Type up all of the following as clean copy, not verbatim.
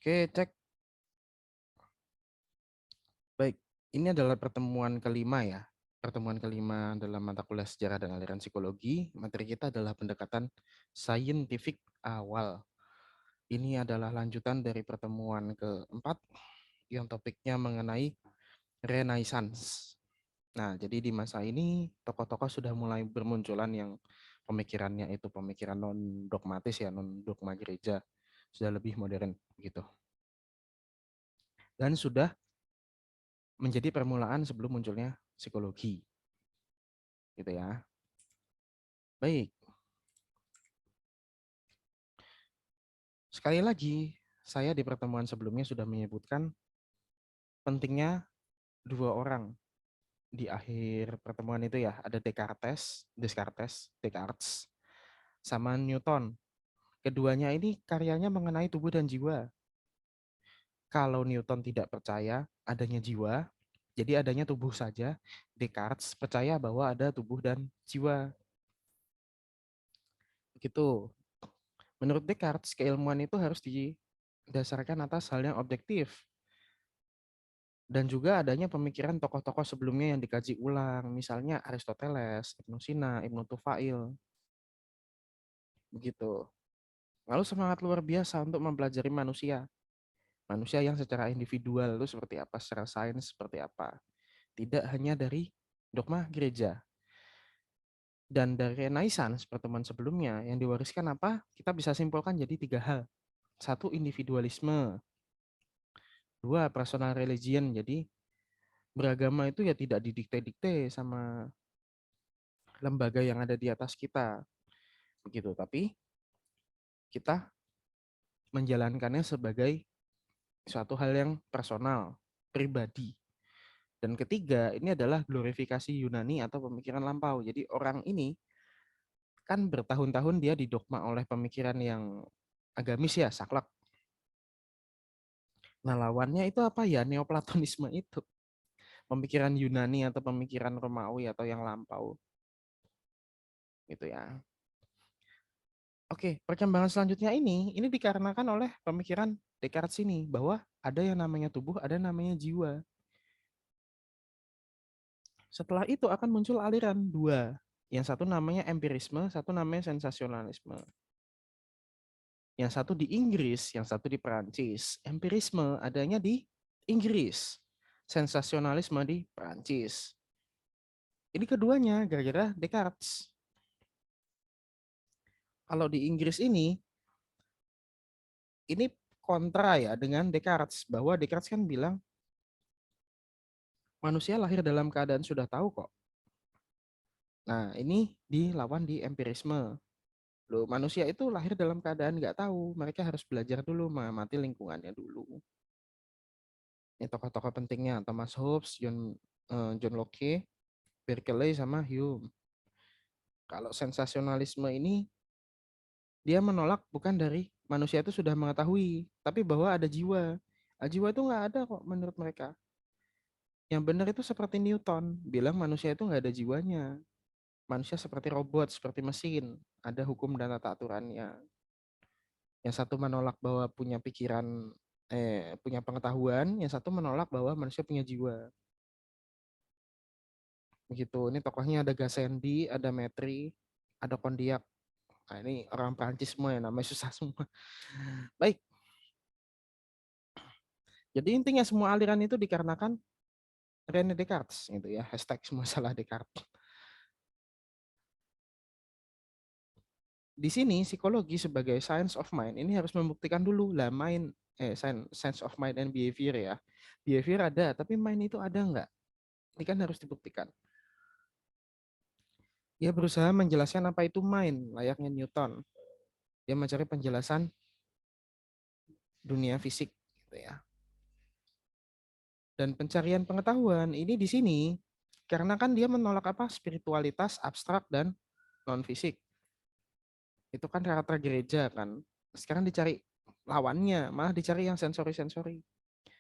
Oke, cek. Baik, ini adalah pertemuan kelima ya. Pertemuan kelima dalam mata kuliah sejarah dan aliran psikologi. Materi kita adalah pendekatan saintifik awal. Ini adalah lanjutan dari pertemuan keempat yang topiknya mengenai Renaissance. Nah, jadi di masa ini tokoh-tokoh sudah mulai bermunculan yang pemikirannya itu pemikiran non-dogmatis ya, non-dogma gereja. Sudah lebih modern gitu. Dan sudah menjadi permulaan sebelum munculnya psikologi. Gitu ya. Baik. Sekali lagi, saya di pertemuan sebelumnya sudah menyebutkan pentingnya dua orang di akhir pertemuan itu ya. Ada Descartes, sama Newton. Keduanya ini karyanya mengenai tubuh dan jiwa. Kalau Newton tidak percaya adanya jiwa, jadi adanya tubuh saja. Descartes percaya bahwa ada tubuh dan jiwa. Begitu. Menurut Descartes, keilmuan itu harus didasarkan atas hal yang objektif. Dan juga adanya pemikiran tokoh-tokoh sebelumnya yang dikaji ulang, misalnya Aristoteles, Ibnu Sina, Ibnu Tufail, begitu. Lalu semangat luar biasa untuk mempelajari manusia. Manusia yang secara individual itu seperti apa, secara sains seperti apa. Tidak hanya dari dogma gereja. Dan dari Renaissance, pertemuan sebelumnya, yang diwariskan apa? Kita bisa simpulkan jadi tiga hal. Satu, individualisme. Dua, personal religion. Jadi beragama itu ya tidak didikte-dikte sama lembaga yang ada di atas kita. Begitu. Tapi kita menjalankannya sebagai suatu hal yang personal, pribadi. Dan ketiga, ini adalah glorifikasi Yunani atau pemikiran lampau. Jadi orang ini kan bertahun-tahun dia didogma oleh pemikiran yang agamis ya, saklek. Nah, lawannya itu apa ya? Neoplatonisme itu. Pemikiran Yunani atau pemikiran Romawi atau yang lampau. Gitu ya. Oke, perkembangan selanjutnya ini dikarenakan oleh pemikiran Descartes ini bahwa ada yang namanya tubuh, ada yang namanya jiwa. Setelah itu akan muncul aliran dua. Yang satu namanya empirisme, satu namanya sensasionalisme. Yang satu di Inggris, yang satu di Perancis. Empirisme adanya di Inggris. Sensasionalisme di Perancis. Ini keduanya gara-gara Descartes. Kalau di Inggris ini kontra ya dengan Descartes. Bahwa Descartes kan bilang, manusia lahir dalam keadaan sudah tahu kok. Nah, ini dilawan di empirisme. Loh, manusia itu lahir dalam keadaan nggak tahu. Mereka harus belajar dulu, mengamati lingkungannya dulu. Ini tokoh-tokoh pentingnya, Thomas Hobbes, John Locke, Berkeley, sama Hume. Kalau sensasionalisme ini, dia menolak bukan dari manusia itu sudah mengetahui, tapi bahwa ada jiwa. Nah, jiwa itu nggak ada kok menurut mereka. Yang benar itu seperti Newton, bilang manusia itu nggak ada jiwanya. Manusia seperti robot, seperti mesin, ada hukum dan tata aturannya. Yang satu menolak bahwa punya pengetahuan, yang satu menolak bahwa manusia punya jiwa. Begitu. Ini tokohnya ada Gassendi, ada Metri, ada Kondiak. Nah, ini orang Prancis semua ya, namanya susah semua. Baik. Jadi intinya semua aliran itu dikarenakan René Descartes gitu ya. Hashtag semua salah Descartes. Di sini psikologi sebagai science of mind ini harus membuktikan dulu lah science of mind and behavior ya. Behavior ada, tapi mind itu ada nggak? Ini kan harus dibuktikan. Dia berusaha menjelaskan apa itu mind, layaknya Newton. Dia mencari penjelasan dunia fisik gitu ya. Dan pencarian pengetahuan ini di sini karena kan dia menolak apa? Spiritualitas abstrak dan non fisik. Itu kan karakter gereja kan. Sekarang dicari lawannya, malah dicari yang sensori-sensori,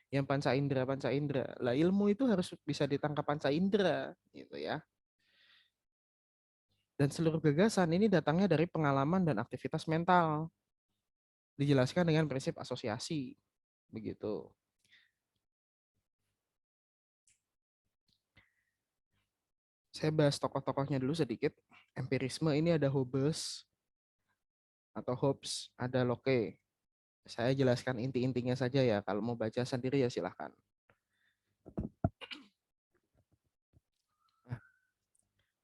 yang panca indera. Lah ilmu itu harus bisa ditangkap panca indera gitu ya. Dan seluruh gagasan ini datangnya dari pengalaman dan aktivitas mental. Dijelaskan dengan prinsip asosiasi. Begitu. Saya bahas tokoh-tokohnya dulu sedikit. Empirisme ini ada Hobbes atau Hobbes, ada Locke. Saya jelaskan inti-intinya saja ya. Kalau mau baca sendiri ya silahkan. Nah,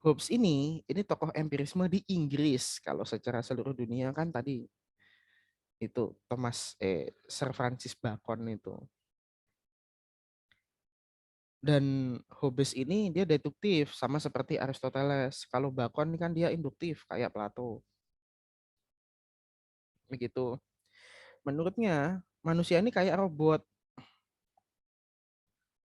Hobbes ini tokoh empirisme di Inggris. Kalau secara seluruh dunia kan tadi itu Sir Francis Bacon itu. Dan Hobbes ini dia deduktif sama seperti Aristoteles. Kalau Bacon ini kan dia induktif kayak Plato. Begitu. Menurutnya manusia ini kayak robot,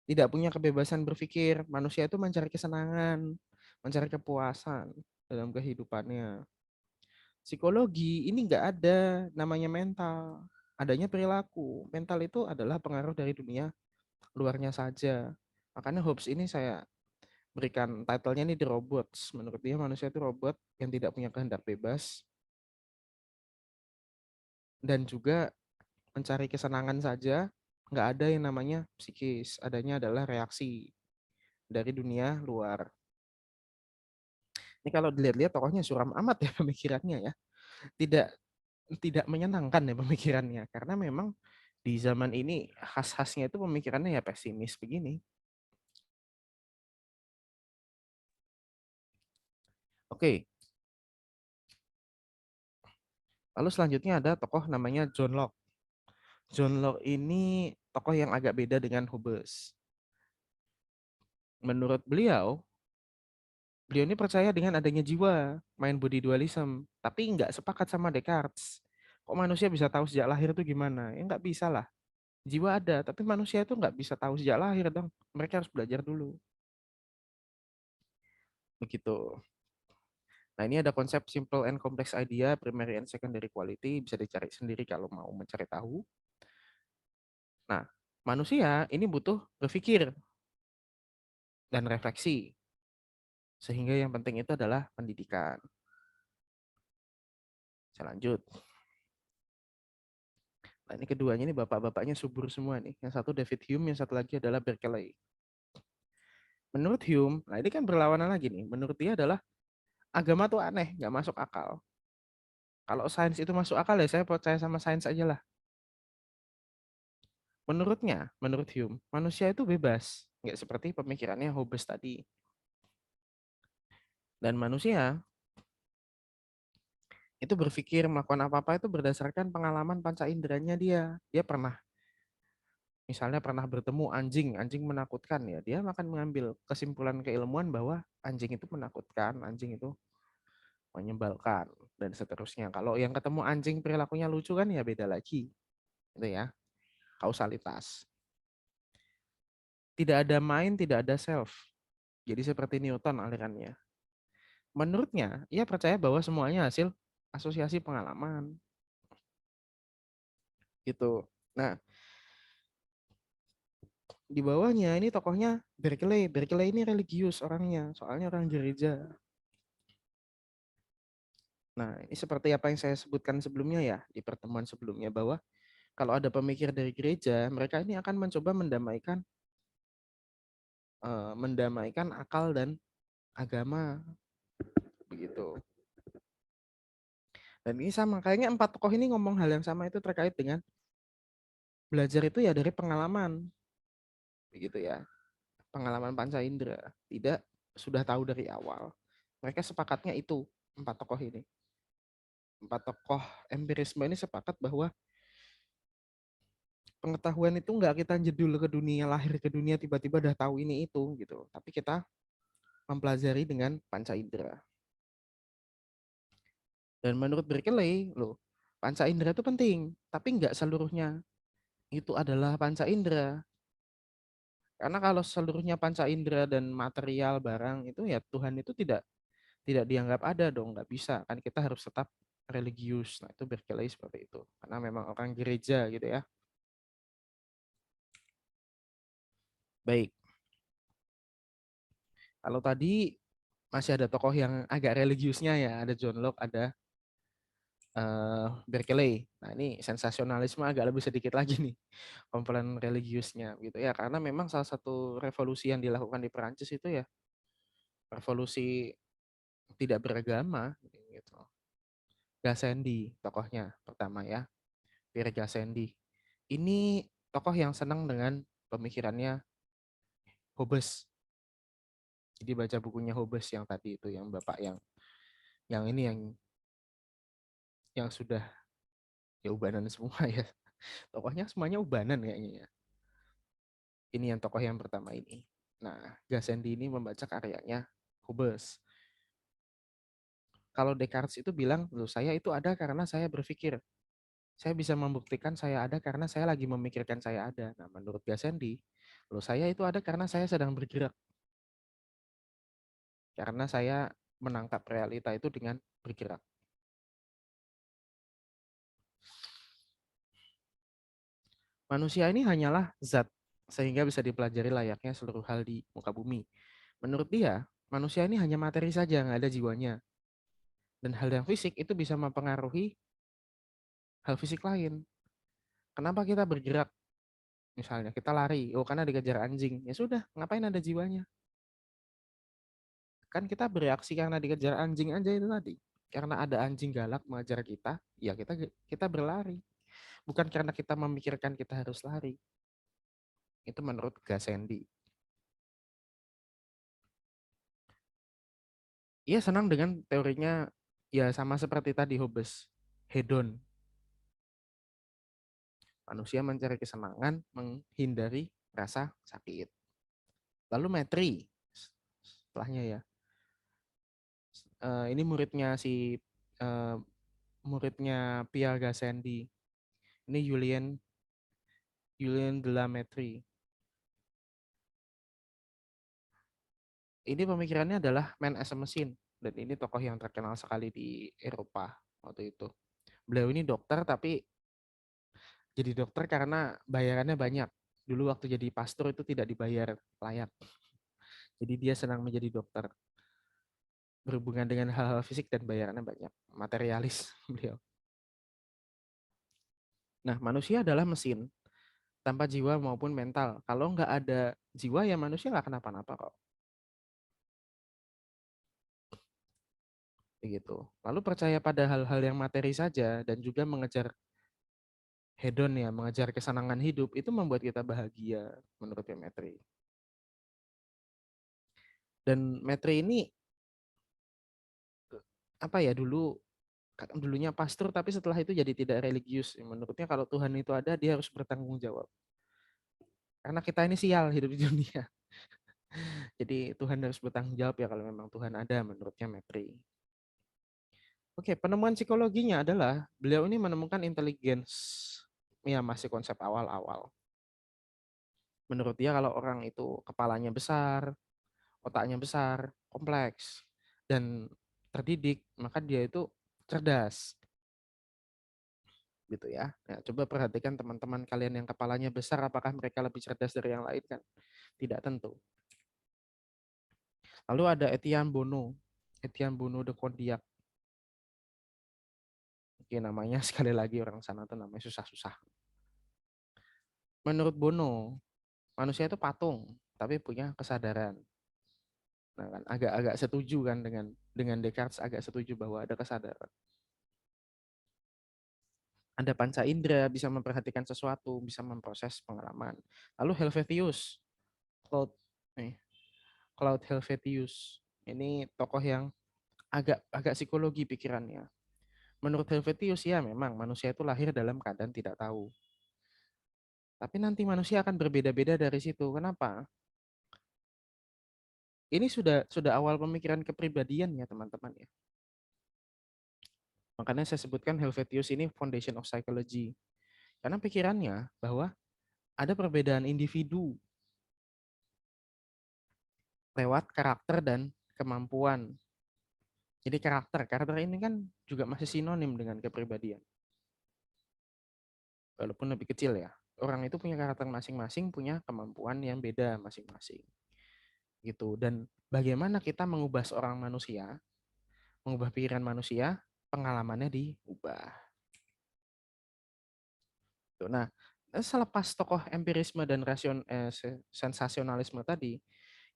tidak punya kebebasan berpikir. Manusia itu mencari kesenangan, mencari kepuasan dalam kehidupannya. Psikologi ini nggak ada namanya mental, adanya perilaku. Mental itu adalah pengaruh dari dunia luarnya saja. Makanya Hobbes ini saya berikan title-nya ini The Robots. Menurut dia manusia itu robot yang tidak punya kehendak bebas dan juga mencari kesenangan saja. Nggak ada yang namanya psikis, adanya adalah reaksi dari dunia luar. Ini kalau dilihat-lihat tokohnya suram amat ya pemikirannya ya. Tidak tidak menyenangkan ya pemikirannya karena memang di zaman ini khas-khasnya itu pemikirannya ya pesimis begini. Oke, lalu selanjutnya ada tokoh namanya John Locke. John Locke ini tokoh yang agak beda dengan Hobbes. Menurut beliau, beliau ini percaya dengan adanya jiwa, main body dualism, tapi nggak sepakat sama Descartes. Kok manusia bisa tahu sejak lahir itu gimana? Ya nggak bisa lah. Jiwa ada, tapi manusia itu nggak bisa tahu sejak lahir dong. Mereka harus belajar dulu. Begitu. Nah, ini ada konsep simple and complex idea, primary and secondary quality, bisa dicari sendiri kalau mau mencari tahu. Nah, manusia ini butuh berpikir dan refleksi, sehingga yang penting itu adalah pendidikan. Saya lanjut. Nah, ini keduanya ini bapak-bapaknya subur semua nih. Yang satu David Hume, yang satu lagi adalah Berkeley. Menurut Hume, nah ini kan berlawanan lagi nih. Menurut dia adalah agama tuh aneh, nggak masuk akal. Kalau sains itu masuk akal ya saya percaya sama sains aja lah. Menurut Hume, manusia itu bebas. Nggak seperti pemikirannya Hobbes tadi. Dan manusia itu berpikir melakukan apa-apa itu berdasarkan pengalaman panca inderanya dia. Dia pernah, misalnya pernah bertemu anjing, anjing menakutkan ya. Dia akan mengambil kesimpulan keilmuan bahwa anjing itu menakutkan, anjing itu menyebalkan, dan seterusnya. Kalau yang ketemu anjing perilakunya lucu kan ya beda lagi. Itu ya, kausalitas. Tidak ada mind, tidak ada self. Jadi seperti Newton alirannya. Menurutnya, ia percaya bahwa semuanya hasil asosiasi pengalaman. Gitu. Nah, di bawahnya ini tokohnya Berkeley. Berkeley ini religius orangnya, soalnya orang gereja. Nah, ini seperti apa yang saya sebutkan sebelumnya ya, di pertemuan sebelumnya, bahwa kalau ada pemikir dari gereja, mereka ini akan mencoba mendamaikan akal dan agama, begitu. Dan ini sama, kayaknya empat tokoh ini ngomong hal yang sama itu terkait dengan belajar itu ya dari pengalaman, begitu ya. Pengalaman panca indera, tidak sudah tahu dari awal. Mereka sepakatnya itu, empat tokoh ini. Empat tokoh empirisme ini sepakat bahwa pengetahuan itu nggak kita jedul ke dunia, lahir ke dunia tiba-tiba udah tahu ini itu gitu. Tapi kita mempelajari dengan panca indera. Dan menurut Berkeley, loh, panca indera itu penting, tapi nggak seluruhnya itu adalah panca indera. Karena kalau seluruhnya panca indera dan material barang itu ya Tuhan itu tidak dianggap ada dong, nggak bisa kan, kita harus tetap religius. Nah itu Berkeley seperti itu karena memang orang gereja gitu ya. Baik, kalau tadi masih ada tokoh yang agak religiusnya ya, ada John Locke, ada Berkeley. Nah, ini sensasionalisme agak lebih sedikit lagi nih komponen religiusnya gitu ya, karena memang salah satu revolusi yang dilakukan di Perancis itu ya revolusi tidak beragama gitu. Gassendi tokohnya pertama ya, Pierre Gassendi. Ini tokoh yang senang dengan pemikirannya Hobbes. Jadi baca bukunya Hobbes yang tadi itu, yang Bapak yang ini yang sudah ya ubanan semua ya. Tokohnya semuanya ubanan kayaknya ya. Ini yang tokoh yang pertama ini. Nah, Gassendi ini membaca karyanya Hobbes. Kalau Descartes itu bilang, loh saya itu ada karena saya berpikir. Saya bisa membuktikan saya ada karena saya lagi memikirkan saya ada. Nah, menurut Gassendi, loh saya itu ada karena saya sedang bergerak. Karena saya menangkap realita itu dengan bergerak. Manusia ini hanyalah zat, sehingga bisa dipelajari layaknya seluruh hal di muka bumi. Menurut dia, manusia ini hanya materi saja, nggak ada jiwanya. Dan hal yang fisik itu bisa mempengaruhi hal fisik lain. Kenapa kita bergerak? Misalnya kita lari, oh karena dikejar anjing. Ya sudah, ngapain ada jiwanya? Kan kita bereaksi karena dikejar anjing aja itu tadi. Karena ada anjing galak mengejar kita, ya kita berlari. Bukan karena kita memikirkan kita harus lari. Itu menurut Gassendi. Ia senang dengan teorinya ya sama seperti tadi Hobbes. Hedon. Manusia mencari kesenangan menghindari rasa sakit. Lalu metri. Setelahnya ya. Ini eh, muridnya Pierre Gassendi. Ini Julien de la Mettrie. Ini pemikirannya adalah man as a machine, dan ini tokoh yang terkenal sekali di Eropa waktu itu. Beliau ini dokter tapi jadi dokter karena bayarannya banyak. Dulu waktu jadi pastor itu tidak dibayar layak. Jadi dia senang menjadi dokter, berhubungan dengan hal-hal fisik dan bayarannya banyak. Materialis beliau. Nah, manusia adalah mesin tanpa jiwa maupun mental. Kalau nggak ada jiwa ya manusia nggak kenapa-napa kok. Begitu. Lalu percaya pada hal-hal yang materi saja dan juga mengejar hedon ya, mengejar kesenangan hidup itu membuat kita bahagia menurut Metri. Dan Metri ini apa ya dulunya pastor tapi setelah itu jadi tidak religius. Menurutnya kalau Tuhan itu ada dia harus bertanggung jawab. Karena kita ini sial hidup di dunia. Jadi Tuhan harus bertanggung jawab ya kalau memang Tuhan ada menurutnya Metri. Oke, penemuan psikologinya adalah beliau ini menemukan intelligence. Ya masih konsep awal-awal. Menurut dia kalau orang itu kepalanya besar, otaknya besar, kompleks, dan terdidik, maka dia itu cerdas. Gitu ya. Nah, coba perhatikan teman-teman kalian yang kepalanya besar, apakah mereka lebih cerdas dari yang lain kan? Tidak tentu. Lalu ada Etienne Bono de Condillac. Oke, namanya sekali lagi orang sana tuh namanya susah-susah. Menurut Bono, manusia itu patung, tapi punya kesadaran. Nah, kan agak-agak setuju kan dengan Descartes, agak setuju bahwa ada kesadaran. Ada panca indera, bisa memperhatikan sesuatu, bisa memproses pengalaman. Lalu Helvetius, Claude, nih, Claude Helvetius. Ini tokoh yang agak agak psikologi pikirannya. Menurut Helvetius ya memang manusia itu lahir dalam keadaan tidak tahu. Tapi nanti manusia akan berbeda-beda dari situ. Kenapa? Ini sudah awal pemikiran kepribadian ya teman-teman ya. Makanya saya sebutkan Helvetius ini foundation of psychology. Karena pikirannya bahwa ada perbedaan individu lewat karakter dan kemampuan. Jadi karakter ini kan juga masih sinonim dengan kepribadian. Walaupun lebih kecil ya. Orang itu punya karakter masing-masing, punya kemampuan yang beda masing-masing. Gitu. Dan bagaimana kita mengubah seorang manusia, mengubah pikiran manusia pengalamannya diubah. Nah, selepas tokoh empirisme dan sensasionalisme tadi,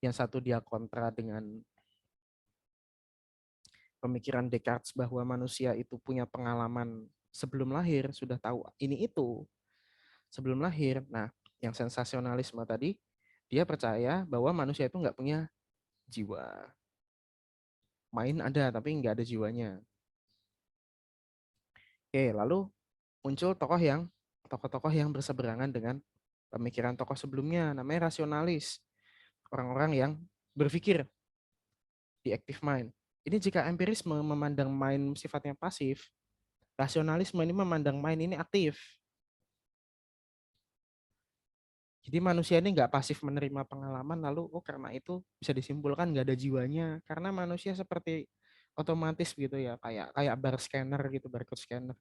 yang satu dia kontra dengan pemikiran Descartes bahwa manusia itu punya pengalaman sebelum lahir, sudah tahu ini itu sebelum lahir. Nah, yang sensasionalisme tadi, dia percaya bahwa manusia itu nggak punya jiwa. Main ada, tapi nggak ada jiwanya. Oke, lalu muncul tokoh-tokoh yang berseberangan dengan pemikiran tokoh sebelumnya, namanya rasionalis. Orang-orang yang berpikir di active mind. Ini jika empirisme memandang mind sifatnya pasif, rasionalisme ini memandang mind ini aktif. Jadi manusia ini nggak pasif menerima pengalaman, lalu karena itu bisa disimpulkan nggak ada jiwanya. Karena manusia seperti otomatis gitu ya, kayak kayak bar scanner gitu, barcode scanner.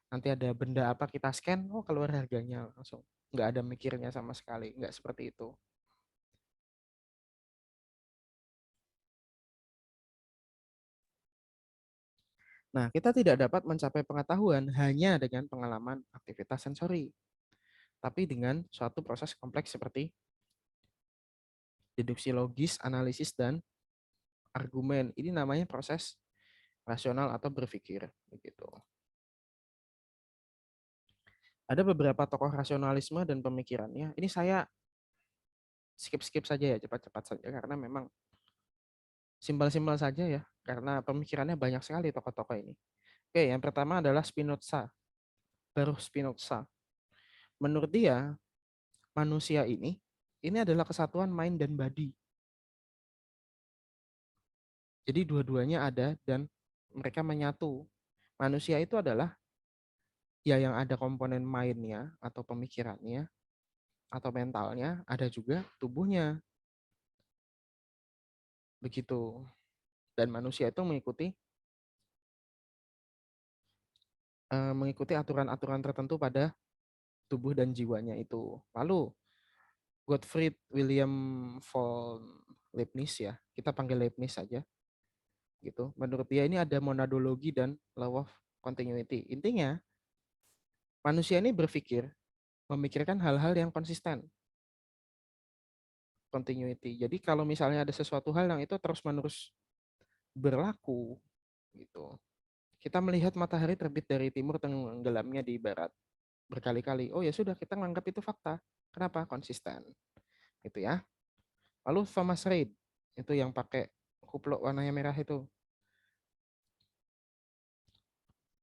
Nanti ada benda apa kita scan, keluar harganya langsung. Nggak ada mikirnya sama sekali, nggak seperti itu. Nah, kita tidak dapat mencapai pengetahuan hanya dengan pengalaman aktivitas sensori, tapi dengan suatu proses kompleks seperti deduksi logis, analisis, dan argumen. Ini namanya proses rasional atau berpikir. Begitu. Ada beberapa tokoh rasionalisme dan pemikirannya. Ini saya skip-skip saja ya, cepat-cepat saja, karena memang simpel-simpel saja ya, karena pemikirannya banyak sekali tokoh-tokoh ini. Oke, yang pertama adalah Spinoza. Baruch Spinoza. Menurut dia, manusia ini adalah kesatuan mind dan body. Jadi dua-duanya ada dan mereka menyatu. Manusia itu adalah ya yang ada komponen mind-nya atau pemikirannya atau mentalnya, ada juga tubuhnya. Begitu. Dan manusia itu mengikuti aturan-aturan tertentu pada tubuh dan jiwanya itu. Lalu Gottfried Wilhelm von Leibniz ya, kita panggil Leibniz saja gitu. Menurut dia ini ada monadologi dan law of continuity. Intinya manusia ini memikirkan hal-hal yang konsisten, continuity. Jadi kalau misalnya ada sesuatu hal yang itu terus-menerus berlaku gitu. Kita melihat matahari terbit dari timur tenggelamnya di barat berkali-kali. Oh ya sudah, kita menganggap itu fakta. Kenapa? Konsisten. Gitu ya. Lalu Thomas Reid itu yang pakai kupluk warnanya merah itu.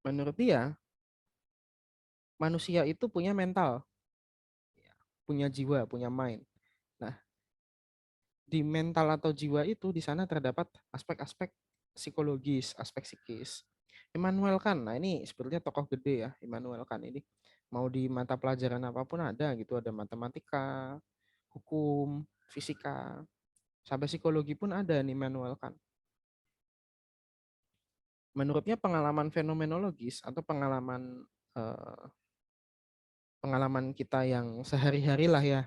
Menurut dia, manusia itu punya mental, punya jiwa, punya mind. Nah, di mental atau jiwa itu di sana terdapat aspek-aspek psikologis, aspek psikis. Immanuel Kant, nah ini sebetulnya tokoh gede ya, Immanuel Kant ini. Mau di mata pelajaran apapun ada gitu, ada matematika, hukum, fisika, sampai psikologi pun ada nih Immanuel Kant. Menurutnya pengalaman fenomenologis atau eh, pengalaman kita yang sehari-hari lah ya,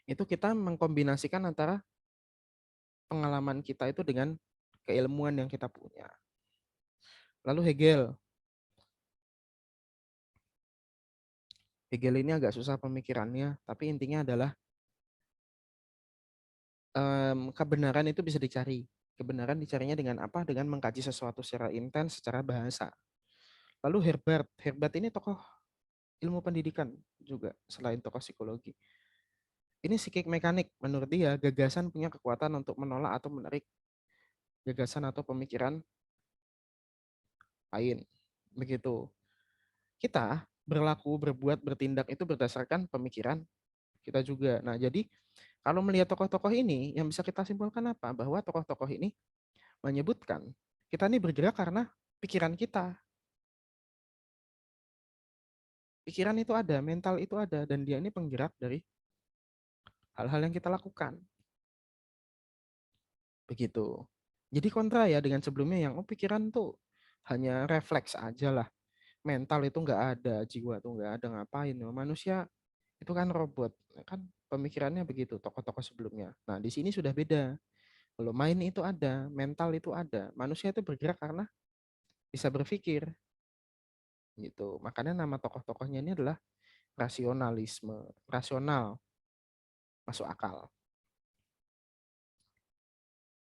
itu kita mengkombinasikan antara pengalaman kita itu dengan keilmuan yang kita punya. Lalu Hegel ini agak susah pemikirannya, tapi intinya adalah kebenaran itu bisa dicari. Kebenaran dicarinya dengan apa? Dengan mengkaji sesuatu secara intens, secara bahasa. Lalu Herbert ini tokoh ilmu pendidikan juga selain tokoh psikologi. Ini psikik mekanik, menurut dia gagasan punya kekuatan untuk menolak atau menarik gagasan atau pemikiran lain. Begitu. Kita berlaku, berbuat, bertindak itu berdasarkan pemikiran kita juga. Nah, jadi kalau melihat tokoh-tokoh ini, yang bisa kita simpulkan apa? Bahwa tokoh-tokoh ini menyebutkan kita ini bergerak karena pikiran kita. Pikiran itu ada, mental itu ada, dan dia ini penggerak dari hal-hal yang kita lakukan. Begitu. Jadi kontra ya dengan sebelumnya yang pikiran tuh hanya refleks aja lah. Mental itu nggak ada, jiwa tuh nggak ada, ngapain. Manusia itu kan robot. Kan pemikirannya begitu, tokoh-tokoh sebelumnya. Nah, di sini sudah beda. Kalau main itu ada, mental itu ada. Manusia itu bergerak karena bisa berpikir gitu. Makanya nama tokoh-tokohnya ini adalah rasionalisme, rasional, masuk akal.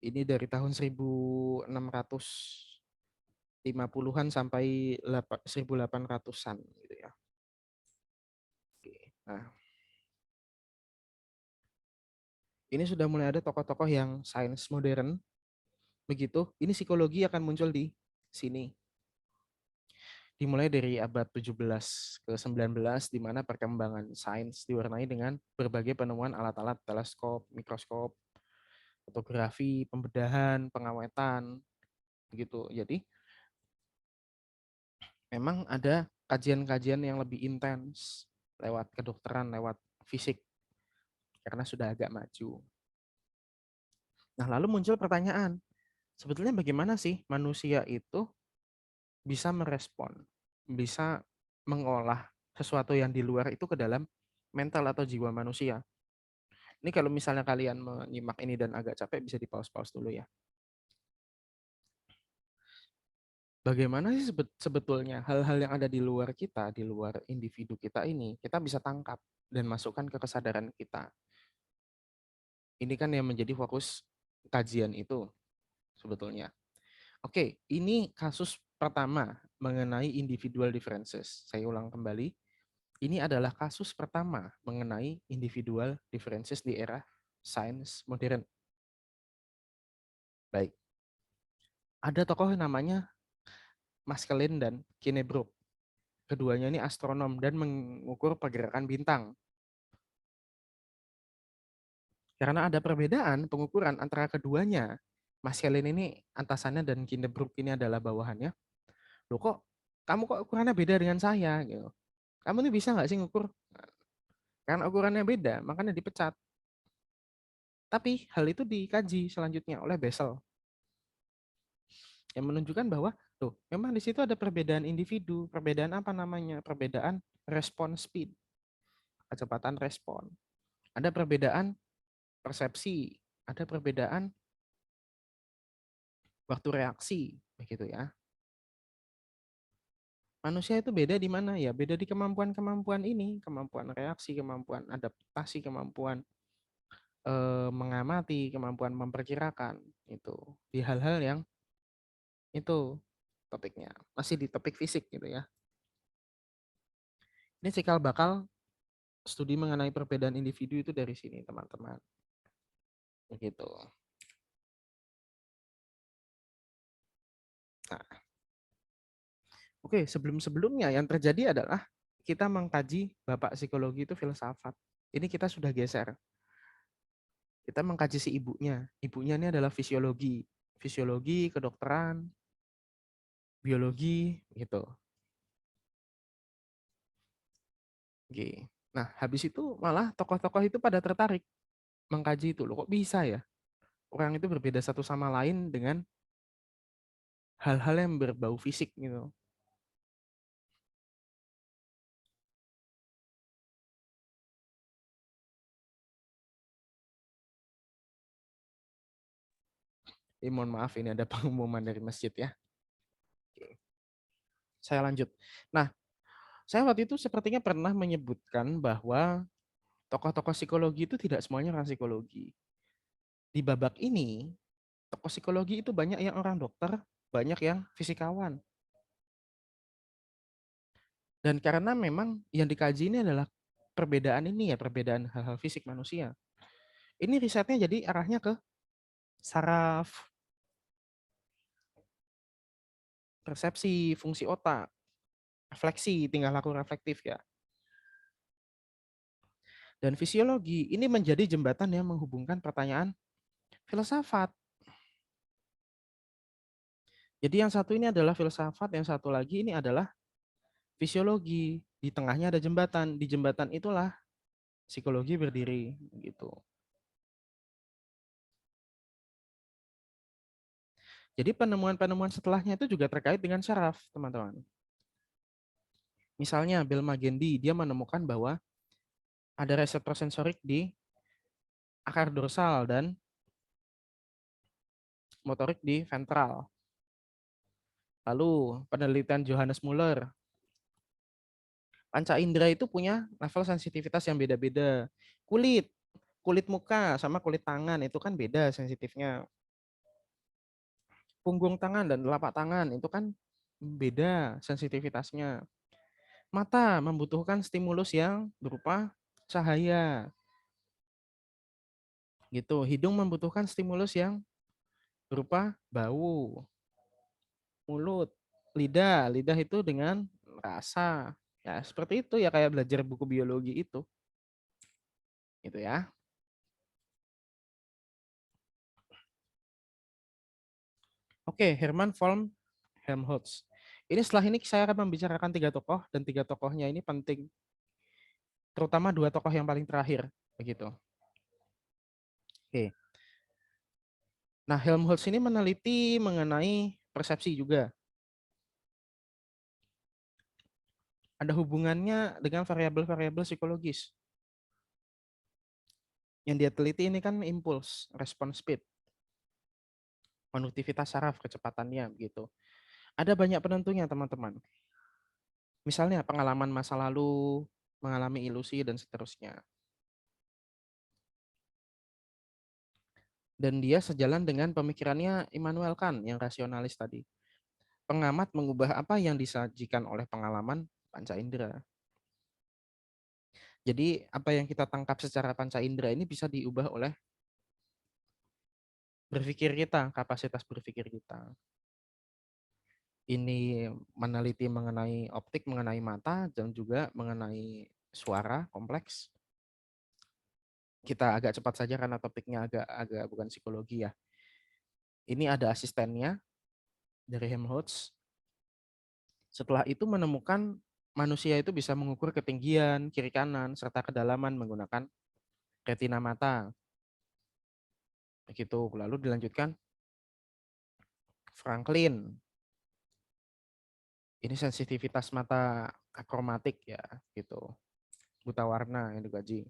Ini dari tahun 1650-an sampai 1800-an gitu ya. Oke. Nah, ini sudah mulai ada tokoh-tokoh yang sains modern. Begitu, ini psikologi akan muncul di sini. Dimulai dari abad 17 ke 19, di mana perkembangan sains diwarnai dengan berbagai penemuan alat-alat teleskop, mikroskop, fotografi, pembedahan, pengawetan, begitu. Jadi memang ada kajian-kajian yang lebih intens lewat kedokteran, lewat fisik, karena sudah agak maju. Nah, lalu muncul pertanyaan, sebetulnya bagaimana sih manusia itu bisa merespon, bisa mengolah sesuatu yang di luar itu ke dalam mental atau jiwa manusia. Ini kalau misalnya kalian menyimak ini dan agak capek, bisa di-pause-pause dulu ya. Bagaimana sih sebetulnya hal-hal yang ada di luar kita, di luar individu kita ini, kita bisa tangkap dan masukkan ke kesadaran kita. Ini kan yang menjadi fokus kajian itu sebetulnya. Oke, ini kasus pertama mengenai individual differences. Saya ulang kembali, ini adalah kasus pertama mengenai individual differences di era sains modern. Baik, ada tokoh yang namanya Maskelyne dan Kinebrook. Keduanya ini astronom dan mengukur pergerakan bintang. Karena ada perbedaan pengukuran antara keduanya, Maskelyne ini atasannya dan Kinebrook ini adalah bawahannya. Loh kok, kamu kok ukurannya beda dengan saya? Gitu. Kamu ini bisa nggak sih ngukur? Karena ukurannya beda, makanya dipecat. Tapi hal itu dikaji selanjutnya oleh Bessel, yang menunjukkan bahwa tuh memang di situ ada perbedaan individu, perbedaan apa namanya? Perbedaan respon speed, kecepatan respon. Ada perbedaan persepsi, ada perbedaan waktu reaksi, begitu ya. Manusia itu beda di mana ya? Beda di kemampuan-kemampuan ini, kemampuan reaksi, kemampuan adaptasi, kemampuan mengamati, kemampuan memperkirakan itu di hal-hal yang itu topiknya masih di topik fisik gitu ya. Ini cikal bakal studi mengenai perbedaan individu itu dari sini teman-teman. Begitu. Nah, oke, sebelum-sebelumnya yang terjadi adalah kita mengkaji bapak psikologi itu filsafat. Ini kita sudah geser. Kita mengkaji si ibunya. Ibunya ini adalah fisiologi. Fisiologi, kedokteran, biologi gitu. Oke. Nah, habis itu malah tokoh-tokoh itu pada tertarik mengkaji itu. Loh, kok bisa ya? Orang itu berbeda satu sama lain dengan hal-hal yang berbau fisik gitu. Mohon maaf ini ada pengumuman dari masjid ya. Oke. Saya lanjut. Nah, saya waktu itu sepertinya pernah menyebutkan bahwa tokoh-tokoh psikologi itu tidak semuanya orang psikologi. Di babak ini, tokoh psikologi itu banyak yang orang dokter, banyak yang fisikawan. Dan karena memang yang dikaji ini adalah perbedaan ini ya, perbedaan hal-hal fisik manusia. Ini risetnya jadi arahnya ke saraf, persepsi, fungsi otak, refleksi, tingkah laku reflektif ya. Dan fisiologi ini menjadi jembatan yang menghubungkan pertanyaan filsafat. Jadi yang satu ini adalah filsafat, yang satu lagi ini adalah fisiologi. Di tengahnya ada jembatan. Di jembatan itulah psikologi berdiri gitu. Jadi penemuan-penemuan setelahnya itu juga terkait dengan saraf, teman-teman. Misalnya Bill Magendie, dia menemukan bahwa ada reseptor sensorik di akar dorsal dan motorik di ventral. Lalu penelitian Johannes Muller, panca indera itu punya level sensitivitas yang beda-beda. Kulit, kulit muka sama kulit tangan itu kan beda sensitifnya. Punggung tangan dan telapak tangan itu kan beda sensitivitasnya. Mata membutuhkan stimulus yang berupa cahaya. Gitu. Hidung membutuhkan stimulus yang berupa bau. Mulut, lidah, lidah itu dengan rasa. Ya, seperti itu ya kayak belajar buku biologi itu. Gitu ya. Oke, Hermann von Helmholtz. Ini setelah ini saya akan membicarakan tiga tokoh dan tiga tokohnya ini penting, terutama dua tokoh yang paling terakhir, begitu. Oke. Nah, Helmholtz ini meneliti mengenai persepsi juga. Ada hubungannya dengan variabel-variabel psikologis. Yang dia teliti ini kan impuls, respon speed, konduktivitas saraf, kecepatannya begitu. Ada banyak penentunya, teman-teman. Misalnya pengalaman masa lalu, mengalami ilusi dan seterusnya. Dan dia sejalan dengan pemikirannya Immanuel Kant yang rasionalis tadi. Pengamat mengubah apa yang disajikan oleh pengalaman panca indera. Jadi apa yang kita tangkap secara panca indera ini bisa diubah oleh berpikir kita, kapasitas berpikir kita. Ini meneliti mengenai optik, mengenai mata, dan juga mengenai suara kompleks. Kita agak cepat saja karena topiknya agak bukan psikologi ya. Ini ada asistennya dari Helmholtz. Setelah itu menemukan manusia itu bisa mengukur ketinggian, kiri kanan, serta kedalaman menggunakan retina mata. Begitu. Lalu dilanjutkan Franklin. Ini sensitivitas mata akromatik ya, gitu. Buta warna yang digaji.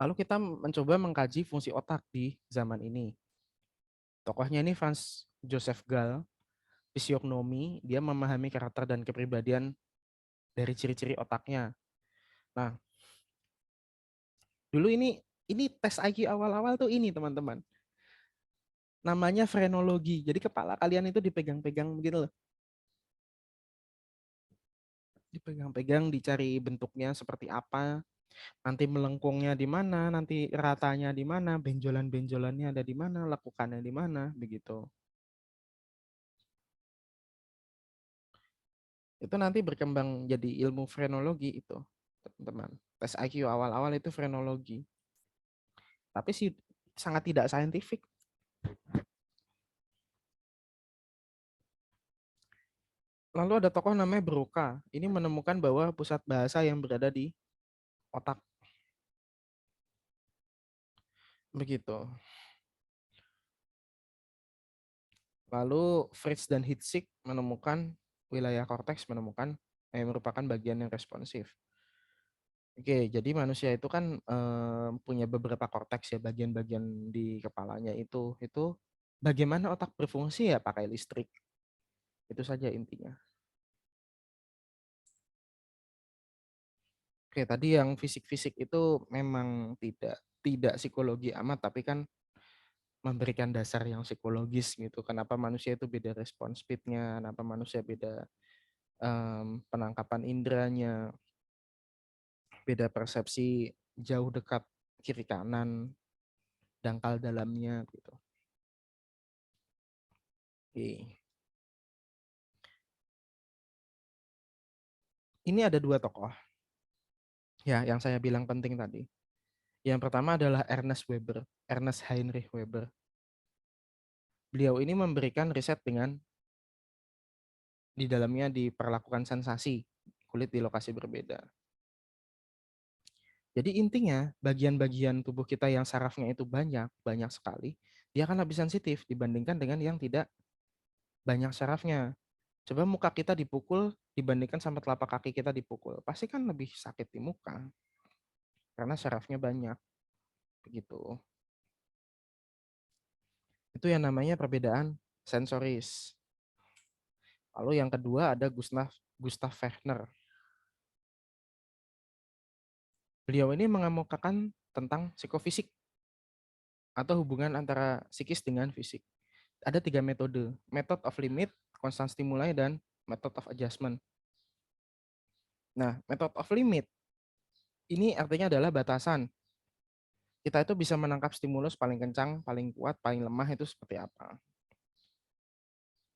Lalu kita mencoba mengkaji fungsi otak di zaman ini. Tokohnya ini Franz Joseph Gall, fisiognomi, dia memahami karakter dan kepribadian dari ciri-ciri otaknya. Nah, dulu ini tes IQ awal-awal tuh ini teman-teman. Namanya frenologi. Jadi kepala kalian itu dipegang-pegang begitu loh. Dipegang-pegang, dicari bentuknya seperti apa, nanti melengkungnya di mana, nanti ratanya di mana, benjolan-benjolannya ada di mana, lekukannya di mana, begitu. Itu nanti berkembang jadi ilmu frenologi itu, teman-teman. Tes IQ awal-awal itu frenologi. Tapi sih sangat tidak saintifik. Lalu ada tokoh namanya Broca. Ini menemukan bahwa pusat bahasa yang berada di otak. Begitu. Lalu Fritz dan Hitzig menemukan wilayah korteks merupakan bagian yang responsif. Oke, jadi manusia itu kan punya beberapa korteks ya, bagian-bagian di kepalanya itu bagaimana otak berfungsi ya pakai listrik. Itu saja intinya. Oke, tadi yang fisik-fisik itu memang tidak psikologi amat, tapi kan memberikan dasar yang psikologis gitu. Kenapa manusia itu beda respon speednya, kenapa manusia beda penangkapan inderanya, beda persepsi jauh dekat kiri kanan, dangkal dalamnya gitu. Oke. Ini ada dua tokoh ya yang saya bilang penting tadi. Yang pertama adalah Ernest Weber, Ernest Heinrich Weber. Beliau ini memberikan riset dengan di dalamnya diperlakukan sensasi kulit di lokasi berbeda. Jadi intinya bagian-bagian tubuh kita yang sarafnya itu banyak sekali, dia akan lebih sensitif dibandingkan dengan yang tidak banyak sarafnya. Coba muka kita dipukul dibandingkan sama telapak kaki kita dipukul, pasti kan lebih sakit di muka karena sarafnya banyak begitu. Itu yang namanya perbedaan sensoris. Lalu yang kedua ada Gustav Fechner. Beliau ini mengemukakan tentang psikofisik atau hubungan antara psikis dengan fisik. Ada 3 metode, method of limit, constant stimuli, dan method of adjustment. Nah, method of limit ini artinya adalah batasan. Kita itu bisa menangkap stimulus paling kencang, paling kuat, paling lemah itu seperti apa.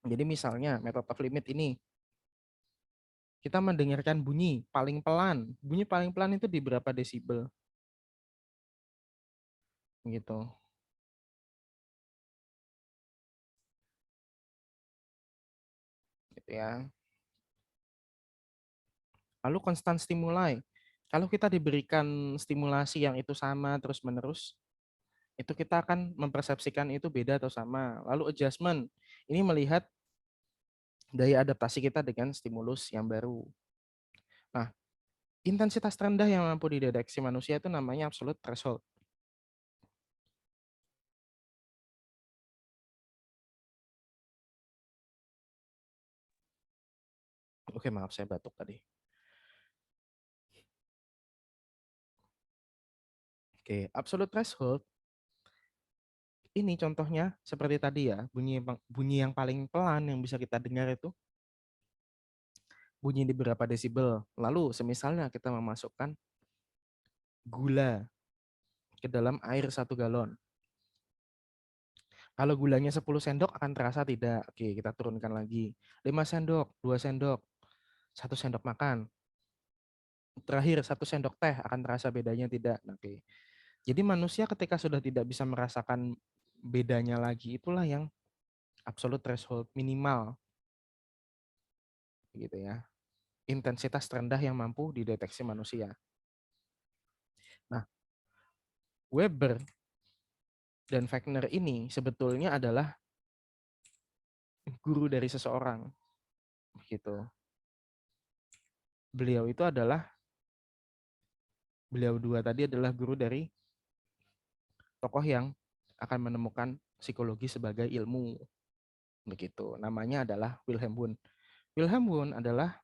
Jadi misalnya method of limit ini, kita mendengarkan bunyi paling pelan. Bunyi paling pelan itu di berapa desibel? Gitu. Gitu ya. Lalu konstan stimuli. Kalau kita diberikan stimulasi yang itu sama terus-menerus, itu kita akan mempersepsikan itu beda atau sama. Lalu adjustment, ini melihat daya adaptasi kita dengan stimulus yang baru. Nah, intensitas terendah yang mampu dideteksi manusia itu namanya absolute threshold. Oke, maaf saya batuk tadi. Oke, absolute threshold ini contohnya seperti tadi ya, bunyi yang paling pelan yang bisa kita dengar itu bunyi di berapa desibel. Lalu semisalnya kita memasukkan gula ke dalam air 1 galon. Kalau gulanya 10 sendok akan terasa tidak. Oke, kita turunkan lagi. 5 sendok, 2 sendok, 1 sendok makan. Terakhir 1 sendok teh akan terasa bedanya tidak. Oke. Jadi manusia ketika sudah tidak bisa merasakan bedanya lagi, itulah yang absolute threshold minimal gitu ya. Intensitas terendah yang mampu dideteksi manusia. Nah, Weber dan Wagner ini sebetulnya adalah guru dari seseorang gitu. Beliau dua tadi adalah guru dari tokoh yang akan menemukan psikologi sebagai ilmu begitu. Namanya adalah Wilhelm Wundt. Wilhelm Wundt adalah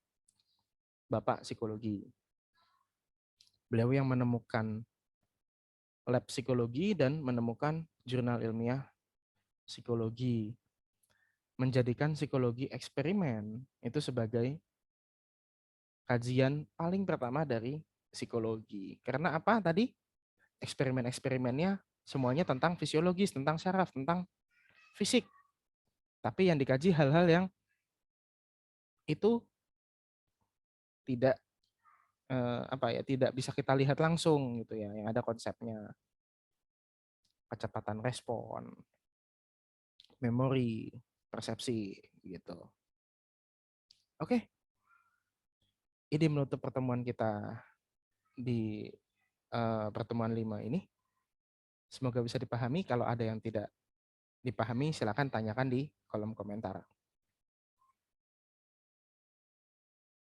bapak psikologi. Beliau yang menemukan lab psikologi dan menemukan jurnal ilmiah psikologi. Menjadikan psikologi eksperimen itu sebagai kajian paling pertama dari psikologi. Karena apa tadi? Eksperimen-eksperimennya semuanya tentang fisiologis, tentang syaraf, tentang fisik. Tapi yang dikaji hal-hal yang itu tidak tidak bisa kita lihat langsung gitu ya, yang ada konsepnya kecepatan respon, memori, persepsi gitu. Oke, ini menutup pertemuan kita di pertemuan 5 ini. Semoga bisa dipahami. Kalau ada yang tidak dipahami, silakan tanyakan di kolom komentar.